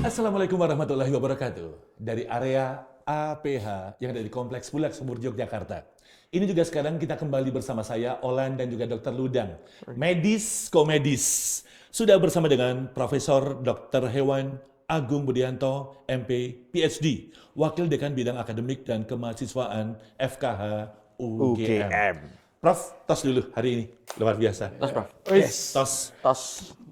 Assalamualaikum warahmatullahi wabarakatuh. Dari area APH yang ada di Kompleks Bulak Sumur Yogyakarta. Ini juga sekarang kita kembali bersama saya, Olan dan juga Dr. Ludang. Medis Komedis. Sudah bersama dengan Profesor Dr. Hewan Agung Budianto, MP, PhD. Wakil Dekan Bidang Akademik dan Kemahasiswaan FKH UGM. Prof, tos dulu hari ini. Luar biasa. Tos, Prof. Yes, tos. Tos.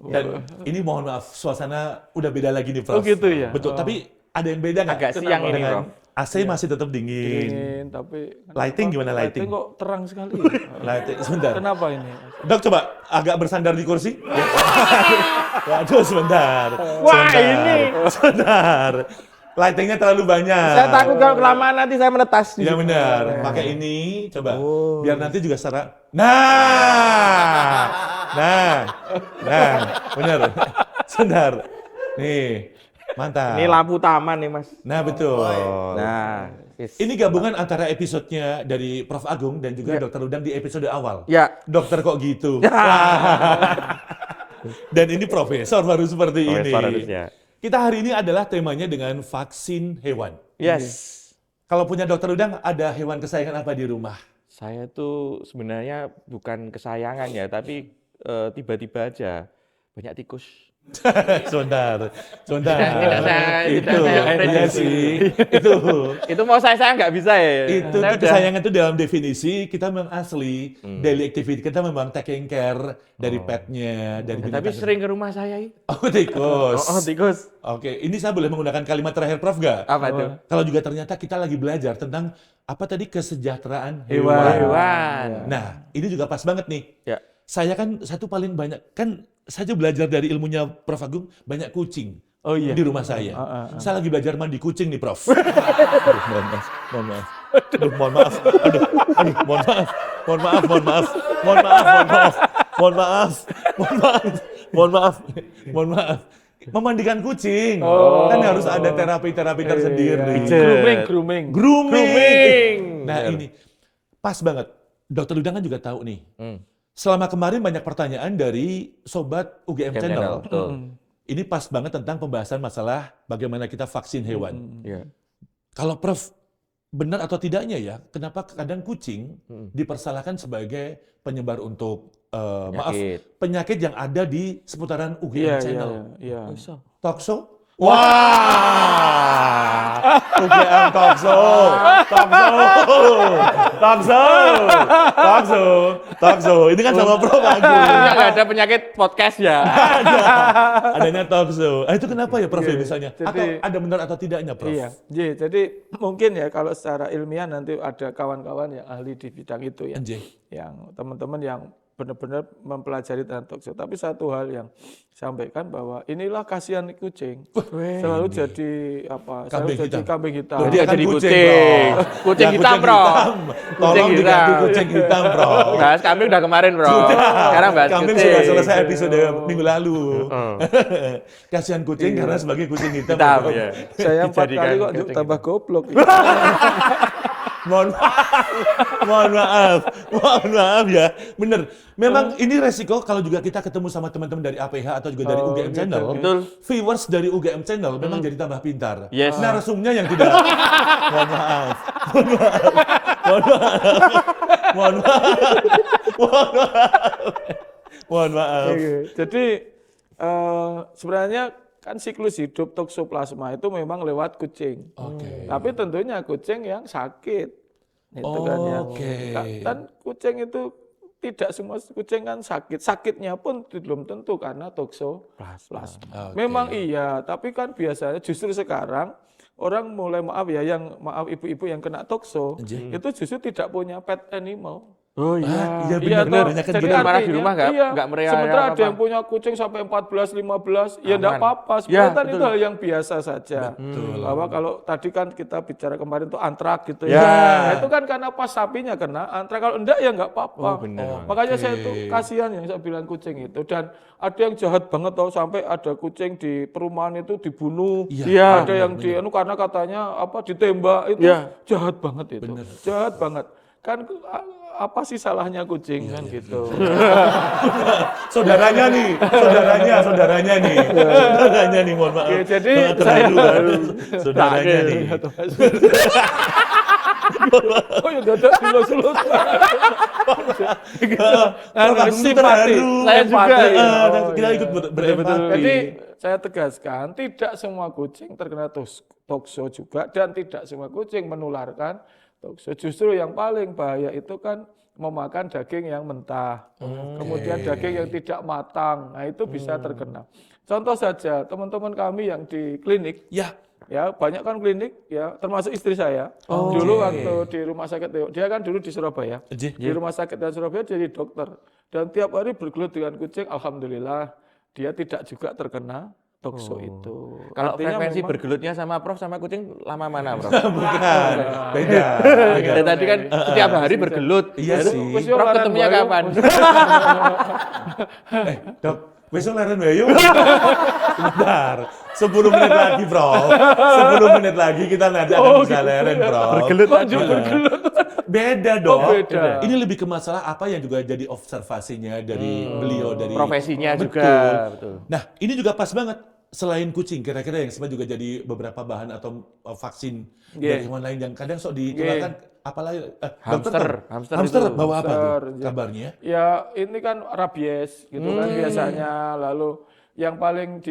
Dan ini mohon maaf, suasana udah beda lagi nih, Prof. Oh gitu ya? Betul, tapi ada yang beda nggak? Agak siang ini, Dengan Prof. AC masih tetap dingin. Tapi Lighting gimana lighting? kok terang sekali. Lighting, sebentar. Kenapa ini? Dok, coba agak bersandar di kursi. Ya. Waduh, sebentar. Wah, Sebentar. ini. Sebentar. Lightingnya terlalu banyak. Saya takut kalau kelamaan nanti saya menetas. Ya benar. Pakai ini, coba. Biar nanti juga secara. Nah, benar. Sebentar. Nih, mantap. Ini lampu taman nih, Mas. Nah, betul. Nah, Ini gabungan antara episodenya dari Prof. Agung dan juga Dr. Ludang di episode awal. ya. Dokter kok gitu. Dan ini profesor baru seperti ini. Profesor harusnya. Kita hari ini adalah temanya dengan vaksin hewan. Yes. Kalau punya Dokter Ludang, ada hewan kesayangan apa di rumah? Saya tuh sebenarnya bukan kesayangan ya, tapi tiba-tiba aja banyak tikus. Sebentar. Tidak saya Iya prediksi. sih. Itu mau saya nggak bisa ya. Itu Saya udah- kesayangan itu dalam definisi kita memang asli daily activity kita memang taking care dari petnya, dari Tapi binatang. sering ke rumah saya. Oh, tikus. Oh, tikus. Oke, ini saya boleh menggunakan kalimat terakhir Prof nggak? Apa tuh? Kalau juga ternyata kita lagi belajar tentang apa tadi kesejahteraan Hewan. Nah, ini juga pas banget nih. Ya. Saya kan satu paling banyak, kan saya belajar dari ilmunya Prof. Agung, banyak kucing Oh iya. di rumah saya. Saya lagi belajar mandi kucing nih, Prof. Mohon maaf. Mohon maaf. Memandikan kucing. Kan harus ada terapi-terapi tersendiri. Grooming. Nah, ini pas banget. Dr. Ludang kan juga tahu nih. Selama kemarin banyak pertanyaan dari sobat UGM Channel. Betul. Ini pas banget tentang pembahasan masalah bagaimana kita vaksin hewan. Iya. Kalau Prof, benar atau tidaknya ya, kenapa kadang kucing dipersalahkan sebagai penyebar untuk penyakit yang ada di seputaran UGM Channel? Iya. Talkshow? Wah, UGM Talkshow. Ini kan sama Prof. Agung. Nggak ada penyakit podcast ya. Adanya talkshow. Itu kenapa ya Prof ya misalnya? Jadi- Atau ada benar atau tidaknya Prof? Iya. Jadi mungkin ya kalau secara ilmiah nanti ada kawan-kawan yang ahli di bidang itu ya. Anjay. Yang teman-teman yang benar-benar mempelajari tentang talkshow. Tapi satu hal yang sampaikan bahwa inilah kasihan kucing. Selalu jadi apa? Kambing Selalu jadi hitam. kambing hitam. Loh, dia kan jadi kucing, kucing. Prof. Kucing Ya, hitam, Prof. Tolong Kucing diganti hitam. kucing hitam, Prof. Bahas kambing udah kemarin, Bro. Sekarang bahas Kambing kucing. sudah selesai episode minggu lalu. Kasihan kucing karena sebagai kucing hitam. Hitam, Prof. ya. Saya 4 Dijadikan kali kok kucing tambah goblok. Mohon maaf ya. Bener. Memang ini resiko kalau juga kita ketemu sama teman-teman dari APH atau juga dari UGM Channel. Betul. Viewers dari UGM Channel memang jadi tambah pintar. Yes. Narasumnya yang tidak. Mohon maaf. Jadi sebenarnya kan siklus hidup toksoplasma itu memang lewat kucing. Oke. Tapi tentunya kucing yang sakit. Itu kan ya. Oke. Dan kucing itu tidak semua kucing kan sakit. Sakitnya pun belum tentu karena toksoplasma. Oke. Memang iya, tapi kan biasanya justru sekarang orang mulai maaf ibu-ibu yang kena tokso itu justru tidak punya pet animal. Oh Iya Iya, benar. toh. Banyak kan Jadi gitu. marah di artinya, rumah nggak melihara Sementara ada apa-apa. yang punya kucing sampai 14, 15, ya enggak Aman. apa-apa. Ya, Sebenarnya kan betul. itu hal yang biasa saja. Betul. Bahwa kalau tadi kan kita bicara kemarin tuh antrak gitu Ya. Nah, itu kan karena pas sapinya kena antrak, kalau enggak ya enggak apa-apa. Oh, benar. Makanya saya tuh kasihan yang saya bilang kucing itu. Dan ada yang jahat banget tau, sampai ada kucing di perumahan itu dibunuh. Iya. Ada yang karena katanya ditembak itu Iya. jahat banget itu. Jahat banget. kan apa sih salahnya kucing kan gitu. Saudaranya nih, mohon maaf. Oke, jadi Nggak saya terlalu, saudaranya nih. Oh ya dadak dilus-lus. Agung simpati. terharu. Saya juga. Dan kita ikut berempati. Jadi saya tegaskan tidak semua kucing terkena tokso juga dan tidak semua kucing menularkan tokso. Justru yang paling bahaya itu kan memakan daging yang mentah, kemudian daging yang tidak matang, nah itu bisa terkena. Contoh saja teman-teman kami yang di klinik, ya banyak kan klinik, ya termasuk istri saya. Dulu waktu di rumah sakit, dia kan dulu di Surabaya, di rumah sakit dan Surabaya jadi dokter, dan tiap hari bergelut dengan kucing. Alhamdulillah dia tidak juga terkena tokso itu. Kalau Artinya frekuensi memang- bergelutnya sama Prof sama kucing lama mana, Prof? Bukan, beda. Ya, tadi kan setiap hari bergelut. Iya Itu sih. Wis yo Prof laren ketemunya bae. kapan? Dok, besok leren wae yuk. Sebentar, 10 menit lagi, Prof. 10 menit lagi kita nanti akan bisa leren, Prof. Bergelut Lanjut bergelut. Beda dong. Oh, beda. Ini lebih ke masalah apa yang juga jadi observasinya dari beliau, dari Profesinya Betul. juga. Betul. Nah, ini juga pas banget. Selain kucing, kira-kira yang sebenarnya juga jadi beberapa bahan atau vaksin dari hewan lain yang kadang sok ditularkan, apalagi Hamster itu. bawa apa tuh Hamster, ya. kabarnya? Ya ini kan rabies gitu kan biasanya. Lalu yang paling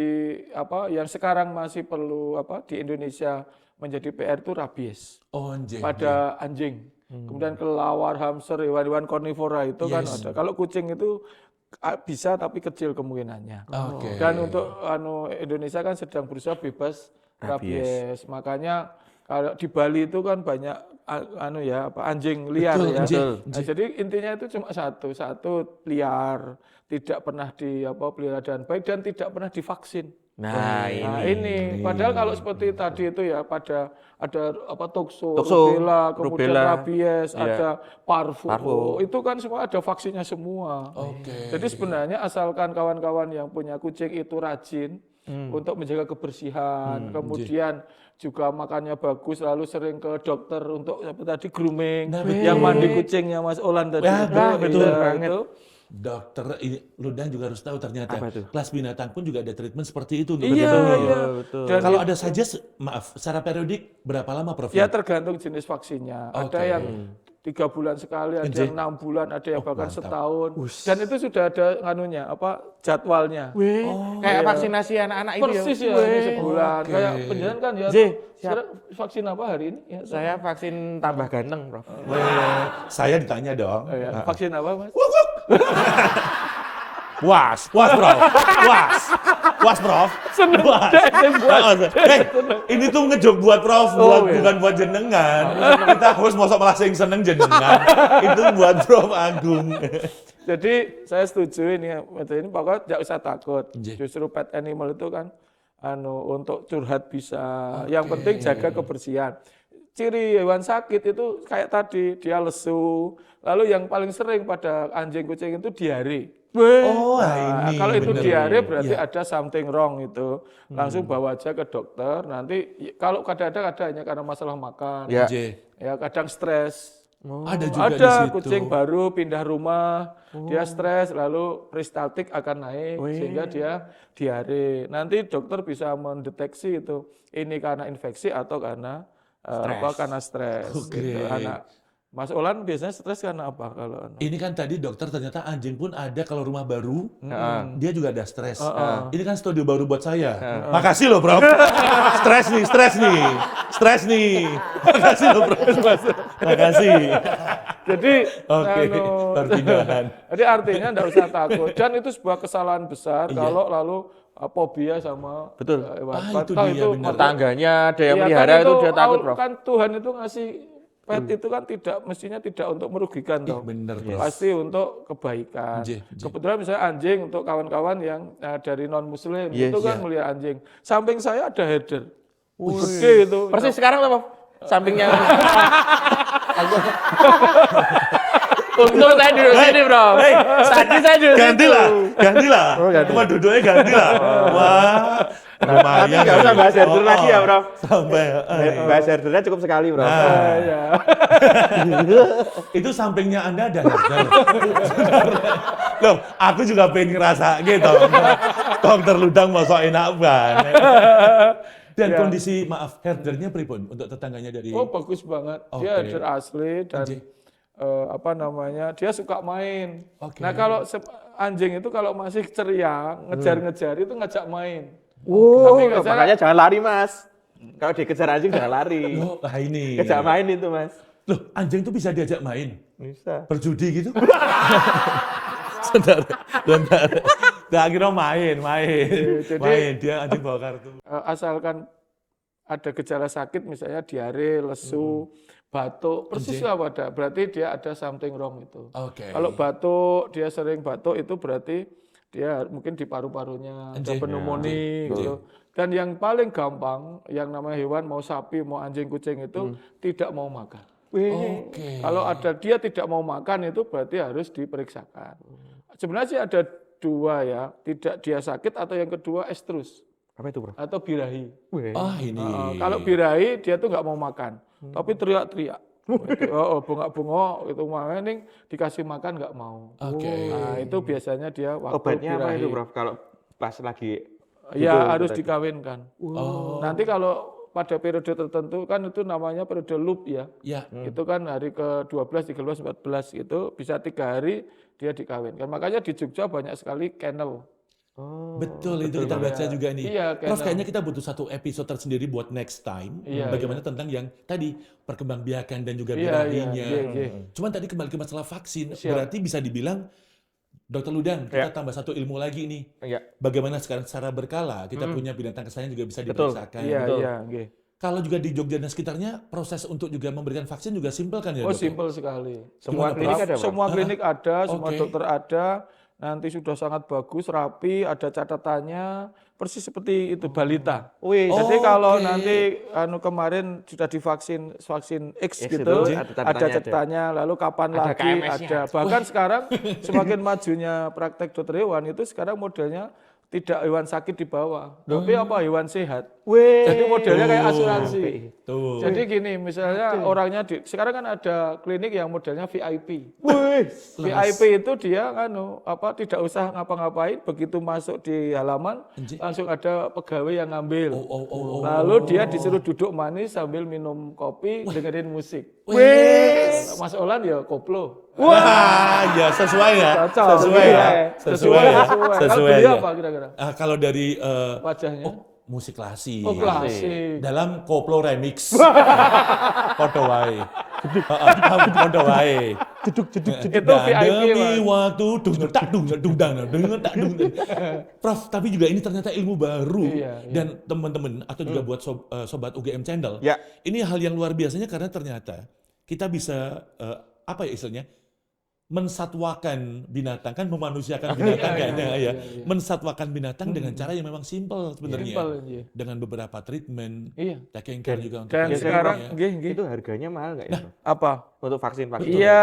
yang sekarang masih perlu di Indonesia menjadi PR itu rabies Oh, anjing. pada anjing. Kemudian kelelawar, hamster, hewan-hewan karnivora itu kan ada. Kalau kucing itu bisa tapi kecil kemungkinannya. Oke. Dan untuk Indonesia kan sedang berusaha bebas rabies. Makanya kalau di Bali itu kan banyak anjing liar Betul, ya. anjing. Nah, jadi intinya itu cuma satu liar, tidak pernah pelihara dengan baik dan tidak pernah divaksin. Nah, ini padahal kalau seperti tadi itu ya ada tokso, Tokso, rubella, kemudian rubella, rabies, iya. ada parvo. Parvo. Itu kan semua ada vaksinnya semua. Oke. Jadi sebenarnya asalkan kawan-kawan yang punya kucing itu rajin untuk menjaga kebersihan, kemudian juga makannya bagus, lalu sering ke dokter untuk tadi grooming, yang mandi kucingnya Mas Olan tadi. Ya, betul banget. Itu. Dokter Ludang juga harus tahu ternyata Apa itu? kelas binatang pun juga ada treatment seperti itu. Iya. betul. Dan Kalau ada saja, maaf, secara periodik berapa lama, Prof? ya tergantung jenis vaksinnya. Ada Oke. yang 3 bulan sekali, ada Anjing. yang 6 bulan, ada yang bahkan mantap. setahun. Dan itu sudah ada jadwalnya. Kayak vaksinasi anak-anak itu Persis ya, Weh. ini sebulan. Oke. Kayak penjelasan kan ya. J, Sekarang vaksin apa hari ini? Ya, Saya vaksin tambah ganteng, Prof. Saya ditanya dong. ya. Vaksin apa, Mas? Was, Prof. Was, Prof. Seneng Was. deh, yang buat. Ini tuh ngejok buat Prof, bukan buat jenengan. Kita harus mosok malah sing seneng jenengan. Itu buat Prof Agung. Jadi saya setuju ini pokoknya tidak usah takut. Nggih. Justru pet animal itu kan untuk curhat bisa. Yang penting jaga kebersihan. Ciri hewan sakit itu kayak tadi dia lesu. Lalu yang paling sering pada anjing kucing itu diare. Oh, Nah, ini. kalau itu bener. diare berarti Iya. ada something wrong itu. Langsung bawa aja ke dokter. Nanti kalau kadang-kadang ada hanya karena masalah makan. Ya. Ya kadang stres. Ada juga di Ada situ. kucing baru pindah rumah, dia stres, lalu peristaltik akan naik sehingga dia diare. Nanti dokter bisa mendeteksi itu ini karena infeksi atau karena karena stres. Oke. Gitu. Mas Olan biasanya stres karena apa kalau Ini kan tadi dokter ternyata anjing pun ada kalau rumah baru, dia juga ada stres. Ini kan studio baru buat saya. Makasih loh, Prof. Stres nih. Makasih loh, Prof. Makasih. Jadi Oke, perpindahan. jadi artinya enggak usah takut. Dan itu sebuah kesalahan besar kalau lalu fobia sama hewan. Itu Toh dia, benar. Tetangganya ada yang Iya, melihara kan itu dia takut, Prof. Kan Tuhan itu ngasih pet itu kan mestinya tidak untuk merugikan toh. bener, Pasti untuk kebaikan. Nggih. Kebetulan misalnya anjing untuk kawan-kawan yang dari non muslim Yes, itu kan iya. melihara anjing. Samping saya ada header. Gede itu. Persis sekarang Prof. Sampingnya. Untung saya duduk sini, Bro. Tadi saya duduk Gantilah. Oh, ganti. Cuma duduknya gantilah. Wah, Tapi nggak usah bahas herder lagi ya, Prof. Sampai Bahas herdernya cukup sekali, Prof. Ya. itu sampingnya Anda ada herder. Loh, aku juga pengen ngerasa gitu. Dokter Ludang masuk enak banget. Dan Ya. kondisi, maaf, herdernya pripun untuk tetangganya dari... Oh bagus banget. Oke. Dia herder asli dan Anjing. dia suka main. Oke. Nah kalau anjing itu kalau masih ceria, ngejar-ngejar itu ngajak main. Tapi Tapi makanya jangan lari, Mas. Kalau dikejar anjing jangan lari. Oh, ini. Kejak main itu, Mas. Loh, anjing tuh bisa diajak main? Bisa. Berjudi gitu? Bentar. Nah, kira main. Jadi- Main, dia anjing bawa kartu. Asalkan ada gejala sakit misalnya diare, lesu, batuk, persis lah pada. Berarti dia ada something wrong itu. Oke. Kalau batuk, dia sering batuk itu berarti dia mungkin di paru-parunya ada Anjing. pneumonia gitu. Dan yang paling gampang, yang namanya hewan mau sapi, mau anjing, kucing itu tidak mau makan. Oke. Kalau ada dia tidak mau makan itu berarti harus diperiksakan. Sebenarnya sih ada dua ya, tidak dia sakit atau yang kedua estrus Apa itu, Prof? atau birahi. Ah, ini. Kalau birahi dia tuh nggak mau makan, tapi teriak-teriak. Bengak-bengok itu ini dikasih makan nggak mau. Oke. Nah, itu biasanya dia waktu Obatnya apa birahi. itu, Prof? Kalau pas lagi Ya gitu, harus tadi. dikawinkan. Oh. Nanti kalau pada periode tertentu kan itu namanya periode loop ya. Ya. Itu kan hari ke-12, 13, 14 itu bisa 3 hari dia dikawinkan. Makanya di Jogja banyak sekali kennel. Oh, Betul, itu kita baca juga nih. Iya, Prof, kennel. kayaknya kita butuh satu episode tersendiri buat next time. Iya, Bagaimana tentang yang tadi, perkembangbiakan dan juga Iya, birahinya. iya. Cuman tadi kembali ke masalah vaksin, Siap. berarti bisa dibilang, Dokter Ludang, kita tambah satu ilmu lagi nih. Iya. Bagaimana sekarang secara berkala, kita punya binatang kesayangan juga bisa Betul. diperiksakan. Iya, Betul. iya, nggih. Kalau juga di Jogja dan sekitarnya, proses untuk juga memberikan vaksin juga simpel kan ya, Oh, Dok? simpel sekali. Semua Gimana, klinik ada, Prof? Semua klinik ada, semua Oke. dokter ada. Nanti sudah sangat bagus, rapi, ada catatannya, persis seperti itu balita. Wih, Jadi kalau Oke. nanti kemarin sudah divaksin vaksin X X gitu, itu ada ada catatannya, lalu kapan Ada lagi KMS-nya. ada. Bahkan sekarang semakin majunya praktek dokter hewan itu sekarang modelnya tidak hewan sakit dibawa, tapi apa hewan sehat. Wih. Jadi modelnya kayak asuransi. Tuh. Jadi gini, misalnya orangnya sekarang kan ada klinik yang modelnya VIP. Wih. VIP itu dia tidak usah ngapa-ngapain, begitu masuk di halaman Anjing. langsung ada pegawai yang ngambil. Oh. Lalu dia disuruh duduk manis sambil minum kopi, dengerin musik. Wes. Mas Olan ya koplo. Wah, ya sesuai ya. Cocok. Sesuai ya. Sesuai ya. Kalau Sesuai beliau ya. apa kira-kira? Kalau dari Wajahnya? musik klasik. Oh, klasik. Dalam koplo remix. Podo wae. Podo wae. Itu VIP, Demi Mas. waktu dung. Prof, tapi juga ini ternyata ilmu baru Iya. dan teman-teman atau juga buat sobat UGM Channel. Ya. Ini hal yang luar biasanya karena ternyata kita bisa apa ya istilahnya? Mensatwakan binatang, kan memanusiakan binatang kayaknya ya. Mensatwakan binatang dengan cara yang memang simple sebenarnya. Simpel, iya. Dengan beberapa treatment, Iya. taking care juga untuk Dan kesehatan sekarang, ya. nggih. Itu harganya mahal nggak ya, Prof? Apa? Untuk vaksin. Iya,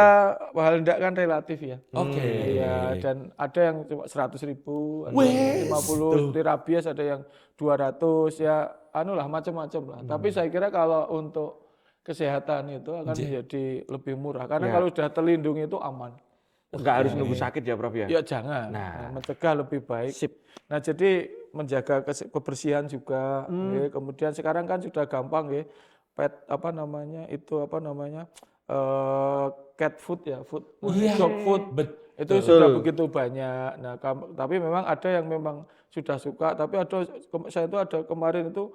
mahal enggak kan relatif ya. Oke. Iya, dan ada yang cuma 100.000, ada Wes, yang 50, tuh. seperti rabies ada yang 200 ya, macam-macam lah. Tapi saya kira kalau untuk kesehatan itu akan menjadi lebih murah karena Ya. kalau sudah terlindungi itu aman. Nggak harus nunggu sakit ya, Prof ya? Ya jangan, Nah. mencegah lebih baik. Nah jadi menjaga kebersihan juga. Ya. Kemudian sekarang kan sudah gampang ya, cat food ya, dog food. Itu sudah begitu banyak. Nah, tapi memang ada yang memang sudah suka, tapi saya itu ada kemarin itu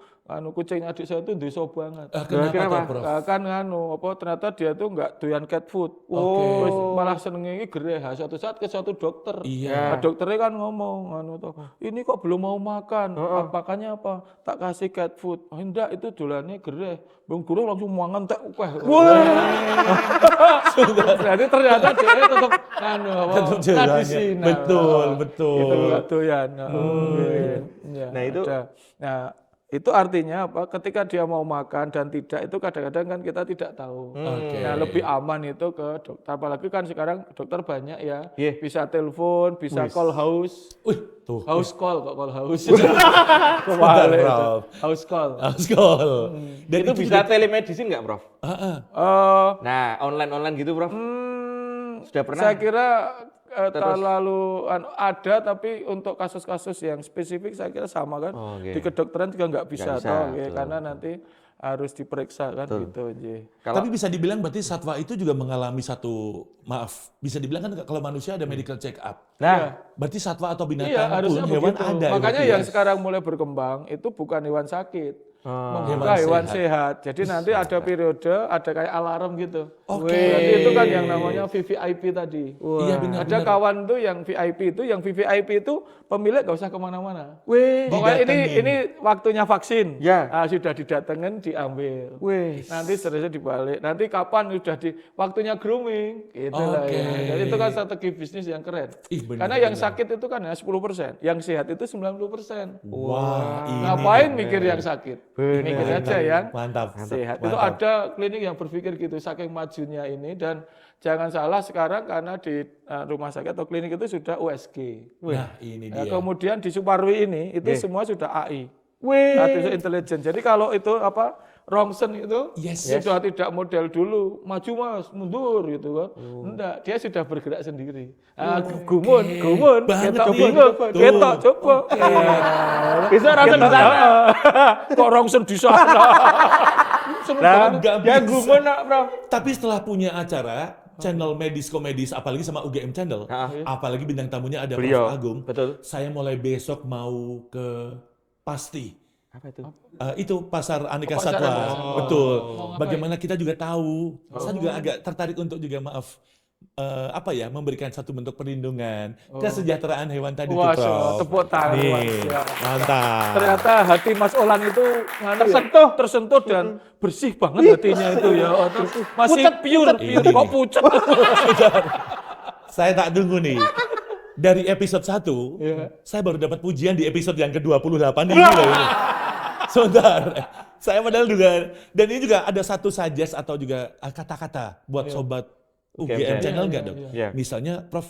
kucing adik saya itu dosa banget. Kenapa, Prof? Kan ternyata dia tuh enggak doyan cat food. Oke. Terus malah senengnya gereh. Suatu saat ke suatu dokter. Iya. Nah, dokternya kan ngomong ini kok belum mau makan. Makanya apa? Tak kasih cat food. Oh, enggak, itu dolannya gereh. Bang guru langsung mangan tek Berarti ternyata dia tetap tradisi. Betul. Itu enggak doyan. Ya, Nah, itu- ada. Nah, Itu artinya apa? Ketika dia mau makan dan tidak, itu kadang-kadang kan kita tidak tahu. Oke. Nah, lebih aman itu ke dokter. Apalagi kan sekarang dokter banyak ya. Iya. Bisa telepon, bisa call house. Wih, tuh. House call kok, call house. Bentar, Kebalik itu. Prof. House call. Askol. Dan itu bisa telemedicine nggak, Prof? Heeh. Nah, online gitu, Prof. Sudah pernah? Saya kira terlalu ada, tapi untuk kasus-kasus yang spesifik saya kira sama kan. Oh, oke. Di kedokteran juga nggak bisa, Nggak bisa, toh, betul. karena nanti harus diperiksa kan gitu. Kalau Tapi bisa dibilang berarti satwa itu juga mengalami bisa dibilang kan kalau manusia ada medical check up. nah, Berarti satwa atau binatang Iya, pun harusnya hewan begitu. ada. Makanya berarti ya? yang sekarang mulai berkembang itu bukan hewan sakit. Membuka Hewan hewan sehat. sehat. Jadi nanti ada periode, ada kayak alarm gitu. Oke. Berarti itu kan yang namanya VVIP tadi. Iya benar. Ada kawan tuh yang VVIP itu pemilik gak usah kemana-mana. weh, Pokoknya Didatengin. ini waktunya vaksin. Ya. Sudah didatengin, diambil. weh. Nanti seterusnya dibalik. Nanti kapan sudah waktunya grooming, gitu lah Oke. ya. Jadi itu kan strategi bisnis yang keren. Ih, benar, Karena yang sakit itu kan hanya 10%, yang sehat itu 90%. Wah, ini Ngapain nih. mikir yang sakit? Mikir aja yang Mantap. sehat. Itu ada klinik yang berpikir gitu, saking majunya ini. Dan jangan salah sekarang karena di rumah sakit atau klinik itu sudah USG. Nah, ini Nah, dia. kemudian di Suparwi ini itu semua sudah AI. Weh. Artificial Intelligence. Jadi kalau itu Rongsen itu Yes. sudah tidak model dulu, maju mas, mundur gitu kan. Enggak, dia sudah bergerak sendiri. Gumun, Banget kita nih. bingung, Tuh. kita coba. Bisa Rongsen di sana. Kok Rongsen di sana? Seneng Nah, banget. nggak ya bisa. gumun nak, Prof. Tapi setelah punya acara channel medis komedis, apalagi sama UGM Channel, apalagi bintang tamunya ada Beliau, Prof. Agung. betul. Saya mulai besok mau ke Pasti. Apa itu? Itu pasar aneka pasar satwa. aneka satwa. Betul. Mau ngapain? Bagaimana kita juga tahu. Saya juga agak tertarik untuk juga memberikan satu bentuk perlindungan kesejahteraan hewan tadi Wah, tuh, Prof. tepuk tangan. Nih, Wah, mantap. Ternyata hati Mas Olan itu tersentuh dan bersih banget hatinya itu ya. Masih pure. Ini. Kok pucet? Saya tak tunggu nih. Dari episode 1, Iya. saya baru dapat pujian di episode yang ke-28 ini loh ini. Sebentar. Saya padahal juga, dan ini juga ada satu suggest atau juga kata-kata buat sobat UGM Channel nggak dong? Iya. Misalnya, Prof,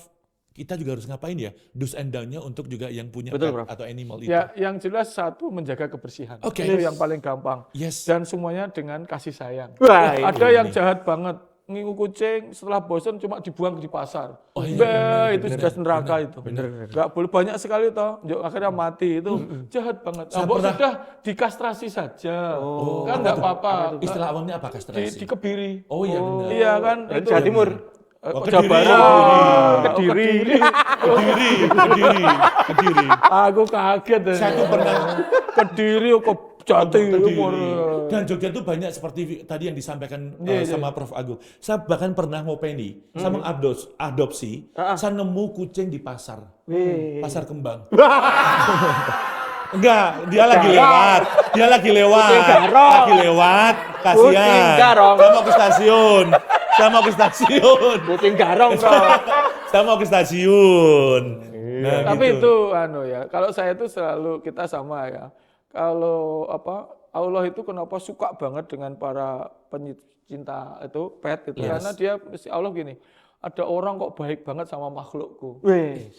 kita juga harus ngapain ya? Do's and down-nya untuk juga yang punya Betul, pet Prof. atau animal itu. Ya, yang jelas satu menjaga kebersihan. Oke. Itu yang paling gampang. Yes. Dan semuanya dengan kasih sayang. Wah, Ada yang jahat banget. Ngingu kucing setelah bosan cuma dibuang di pasar. Oh, iya, Itu sudah neraka itu. Nggak boleh, banyak sekali toh. Akhirnya mati itu jahat banget. Saya Mbok pernah- sudah dikastrasi saja. Kan nggak apa-apa. Istilah awamnya apa kastrasi? Dikebiri. Oh iya benar. Iya kan? Dari Jawa Timur. Jawa Barat. Kediri. Kediri. Aku kaget. Saya tuh pernah Kediri kok Jawa Timur. Dan Jogja tuh banyak seperti tadi yang disampaikan Iya, sama Prof. Agung. Saya bahkan pernah ngopeni, saya mengadopsi, saya nemu kucing di pasar. Pasar Kembang. Enggak, dia lagi lewat. Lagi lewat, Kucing kasihan. garong. Saya mau ke stasiun. Kucing garong, Prof. Saya mau ke stasiun. Nah, Tapi gitu. itu ya, kalau saya itu selalu kita sama ya. Kalau Allah itu kenapa suka banget dengan para pencinta itu pet itu Yes. karena dia Allah gini, ada orang kok baik banget sama makhlukku. Weh.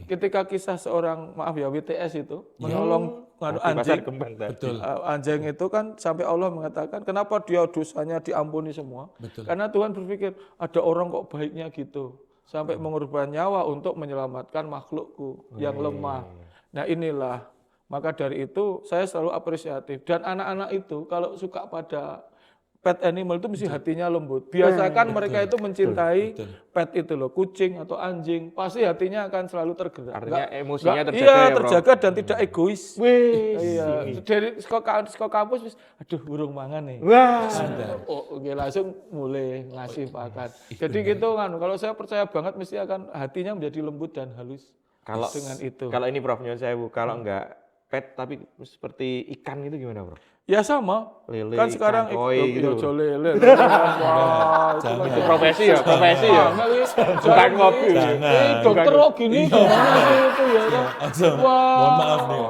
Ketika kisah seorang WTS itu menolong Di pasar anjing, kembang tadi. Betul. anjing itu kan sampai Allah mengatakan kenapa dia dosanya diampuni semua? Betul. Karena Tuhan berpikir ada orang kok baiknya gitu sampai mengorbankan nyawa untuk menyelamatkan makhlukku yang lemah. Nah inilah maka dari itu saya selalu apresiatif dan anak-anak itu kalau suka pada pet animal itu mesti hatinya lembut. Biasakan mereka itu mencintai betul. pet itu loh, kucing atau anjing, pasti hatinya akan selalu tergerak. Artinya emosinya terjaga iya, ya, Bro? terjaga dan tidak egois. Wih. Iya, dari sekolah kampus, wis, aduh burung mangan nih. Wah. Oh, oke, langsung mulai ngasih pakan. Jadi gitu kan, kalau saya percaya banget mesti akan hatinya menjadi lembut dan halus Kalau dengan itu. Kalau ini Prof nyuwun sewu, kalau enggak pet tapi seperti ikan itu gimana, Bro? Ya sama. Lele, Kan sekarang ikan koi gitu. ojo lele. Wah, Jangan. Itu profesi ya, profesi ya. Suka ngopi. Jangan. Dokter kok gini gimana sih itu ya? Toh? Langsung, mohon maaf nih.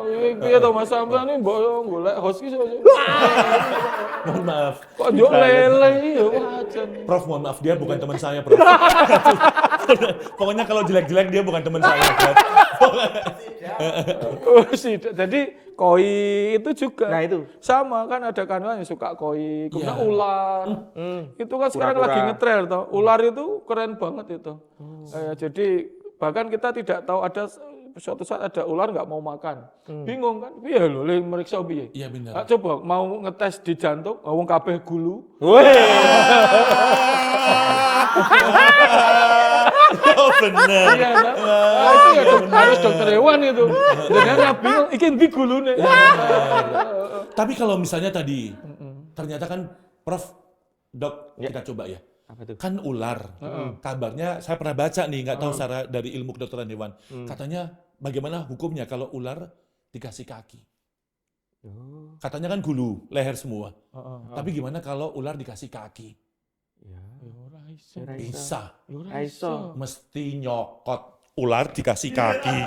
Iya toh Mas sampean ini mbok golek host ki Mohon maaf. kok njuk lele ya wajan. Prof, mohon maaf, dia bukan teman saya, Prof. Pokoknya kalau jelek-jelek dia bukan teman saya, Prof. Jadi koi itu juga. Nah, itu. Sama kan ada kawan yang suka koi, kemudian Iya. ular. Itu kan sekarang Kura-kura. lagi ngetrend toh. Ular itu keren banget itu. Jadi bahkan kita tidak tahu ada suatu saat ada ular nggak mau makan. Bingung kan? Iya lho, le meriksa piye? Iya benar. Ah, coba mau ngetes di jantung, wong kabeh gulu. Oh benar. Iya kan? Ah, itu ya harus dokter hewan itu. Jadi dia bingung, iki endi gulune? Tapi kalau misalnya tadi, ternyata kan Prof, Dok, kita coba ya. Apa tuh? Kan ular, kabarnya saya pernah baca nih, nggak tahu secara dari ilmu kedokteran hewan. Katanya bagaimana hukumnya kalau ular dikasih kaki? Katanya kan gulu, leher semua. Tapi gimana kalau ular dikasih kaki? Ya, Ora iso. Bisa, Ora Aiso. mesti nyokot. Ular dikasih kaki.